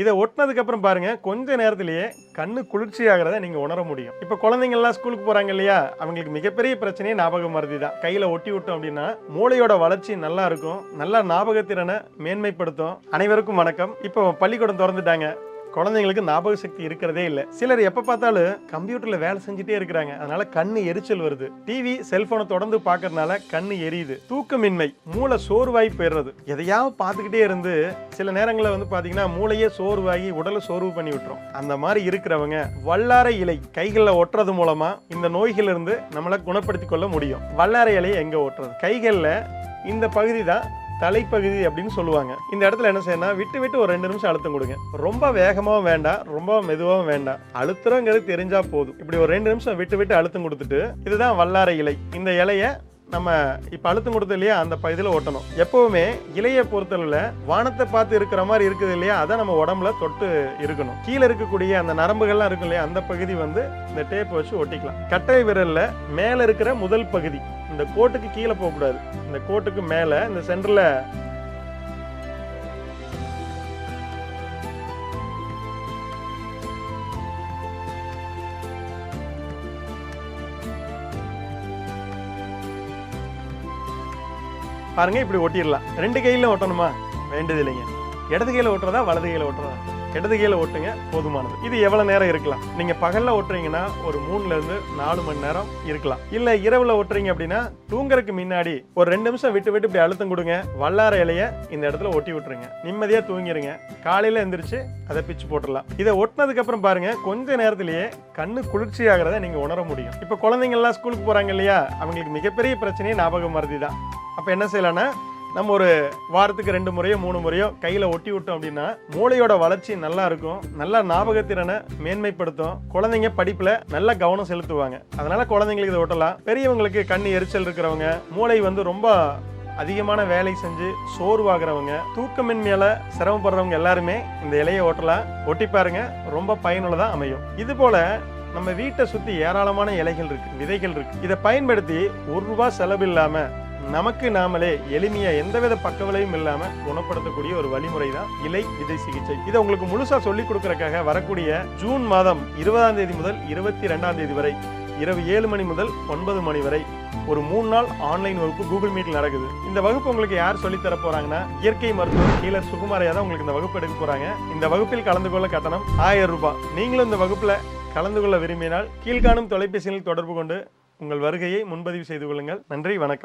இதை ஒட்டினதுக்கு அப்புறம் பாருங்க கொஞ்ச நேரத்திலேயே கண்ணு குளிர்ச்சி ஆகிறத நீங்க உணர முடியும். இப்ப குழந்தைங்க எல்லாம் ஸ்கூலுக்கு போறாங்க இல்லையா, அவங்களுக்கு மிகப்பெரிய பிரச்சனையே ஞாபக மறதி தான். கையில ஒட்டி விட்டோம் அப்படின்னா மூளையோட வளர்ச்சி நல்லா இருக்கும், நல்லா ஞாபகத்திறனை மேன்மைப்படுத்தும். அனைவருக்கும் வணக்கம். இப்போ பள்ளிக்கூடம் திறந்துட்டாங்க, குழந்தைங்களுக்கு ஞாபக சக்தி இருக்கிறதே இல்லை. சிலர் எப்ப பார்த்தாலும் கம்ப்யூட்டர்ல வேலை செஞ்சுட்டே இருக்கிறாங்க, அதனால கண்ணு எரிச்சல் வருது. டிவி செல்போனை தொடர்ந்து பார்க்கறதுனால கண்ணு எரியுது. தூக்கமின்மை, மூளை சோர்வாய் போயிடுறது. எதையாவது பார்த்துக்கிட்டே இருந்து சில நேரங்களில் வந்து பாத்தீங்கன்னா மூளையே சோர்வாகி உடலை சோர்வு பண்ணி விட்டுரும். அந்த மாதிரி இருக்கிறவங்க வல்லாரை இலை கைகளில் ஒட்டுறது மூலமா இந்த நோய்கள் இருந்து நம்மளை குணப்படுத்தி கொள்ள முடியும். வல்லாரை இலையை எங்க ஒட்டுறது? கைகளில் இந்த பகுதி தான் தலைப்பகுதி அப்படின்னு சொல்லுவாங்க. இந்த இடத்துல என்ன செய்யணும், விட்டு ஒரு 2 நிமிஷம் அழுத்தம் கொடுங்க. ரொம்ப வேகமாவும் வேண்டாம், ரொம்ப மெதுவாகவும் வேண்டாம், அழுத்துறங்கிறது தெரிஞ்சா போதும். இப்படி ஒரு 2 நிமிஷம் விட்டு அழுத்தம் கொடுத்துட்டு, இதுதான் வல்லாரை இலை. இந்த இலைய நம்ம இப்ப அழுத்தம் கொடுத்தோம் இல்லையா, அந்த பகுதியில் ஒட்டணும். எப்பவுமே இலையை பொறுத்தளவுல வானத்தை பார்த்து இருக்கிற மாதிரி இருக்குது இல்லையா, அதை நம்ம உடம்புல தொட்டு இருக்கணும். கீழே இருக்கக்கூடிய அந்த நரம்புகள்லாம் இருக்கும் இல்லையா, அந்த பகுதி வந்து இந்த டேப் வச்சு ஒட்டிக்கலாம். கட்டை விரல்ல மேல இருக்கிற முதல் பகுதி, இந்த கோட்டுக்கு கீழே போகக்கூடாது, இந்த கோட்டுக்கு மேல இந்த சென்டர்ல பாருங்க, இப்படி ஒட்டிடலாம். 2 கையில ஒட்டணுமா? வேண்டியது இல்லைங்க. இடது கையில ஒட்டுறதா வலது கையில ஒட்டுறதா? இடது கையில ஒட்டுங்க, போதுமானது. இது எவ்வளவு நேரம் இருக்கலாம்? நீங்க பகல்ல ஒட்டுறீங்கன்னா ஒரு 3ல இருந்து 4 மணி நேரம் இருக்கலாம். இல்ல இரவுல ஒட்டுறீங்க அப்படின்னா தூங்குறதுக்கு முன்னாடி ஒரு 2 நிமிஷம் விட்டு இப்படி அழுத்தம் கொடுங்க. வல்லார இலைய இந்த இடத்துல ஒட்டி விட்டுருங்க, நிம்மதியா தூங்கிருங்க. காலையில எந்திரிச்சு அதை பிச்சு போட்டுடலாம். இதை ஒட்டினதுக்கு அப்புறம் பாருங்க கொஞ்ச நேரத்திலேயே கண்ணு குளிர்ச்சி ஆகிறத நீங்க உணர முடியும். இப்ப குழந்தைங்க எல்லாம் ஸ்கூலுக்கு போறாங்க இல்லையா, அவங்களுக்கு மிகப்பெரிய பிரச்சனையே ஞாபக மறதி தான். அப்ப என்ன செய்யலாம்னா, நம்ம ஒரு வாரத்துக்கு 2 முறையோ 3 முறையோ கையில ஒட்டி விட்டோம் அப்படின்னா மூளையோட வளர்ச்சி நல்லா இருக்கும், நல்லா ஞாபகத்திறனை மேன்மைப்படுத்தும். குழந்தைங்க படிப்புல நல்ல கவனம் செலுத்துவாங்க. அதனால குழந்தைங்களுக்கு இதை ஒட்டலாம். பெரியவங்களுக்கு கண்ணு எரிச்சல் இருக்கிறவங்க, மூளை வந்து ரொம்ப அதிகமான வேலை செஞ்சு சோர்வாகிறவங்க, தூக்கமின்மையால சிரமப்படுறவங்க எல்லாருமே இந்த இலையை ஒட்டலாம். ஒட்டி பாருங்க, ரொம்ப பயனுள்ளதா அமையும். இது போல நம்ம வீட்டை சுத்தி ஏராளமான இலைகள் இருக்கு, விதைகள் இருக்கு. இதை பயன்படுத்தி ₹1 செலவில்லாம நமக்கு நாமளே எளிமையா எந்தவித பக்கவிளையும் இல்லாம குணப்படுத்தக்கூடிய ஒரு வழிமுறை தான் இலை விதை சிகிச்சை. இதை உங்களுக்கு முழுசா சொல்லி கொடுக்கறதுக்காக வரக்கூடிய ஜூன் மாதம் 20ஆம் தேதி முதல் 22ஆம் தேதி வரை இரவு 7 மணி முதல் 9 மணி வரை ஒரு 3 நாள் ஆன்லைன் வகுப்பு கூகுள் மீட்ல நடக்குது. இந்த வகுப்பு உங்களுக்கு யார் சொல்லி தர போறாங்கன்னா, இயற்கை மருத்துவர் ஹீலர் சுகுமாரையா தான் உங்களுக்கு இந்த வகுப்பு எடுக்க போறாங்க. இந்த வகுப்பில் கலந்து கொள்ள கட்டணம் ₹1000. நீங்களும் இந்த வகுப்புல கலந்து கொள்ள விரும்பினால் கீழ்காணும் தொலைபேசியில் தொடர்பு கொண்டு உங்கள் வருகையை முன்பதிவு செய்து கொள்ளுங்கள். நன்றி, வணக்கம்.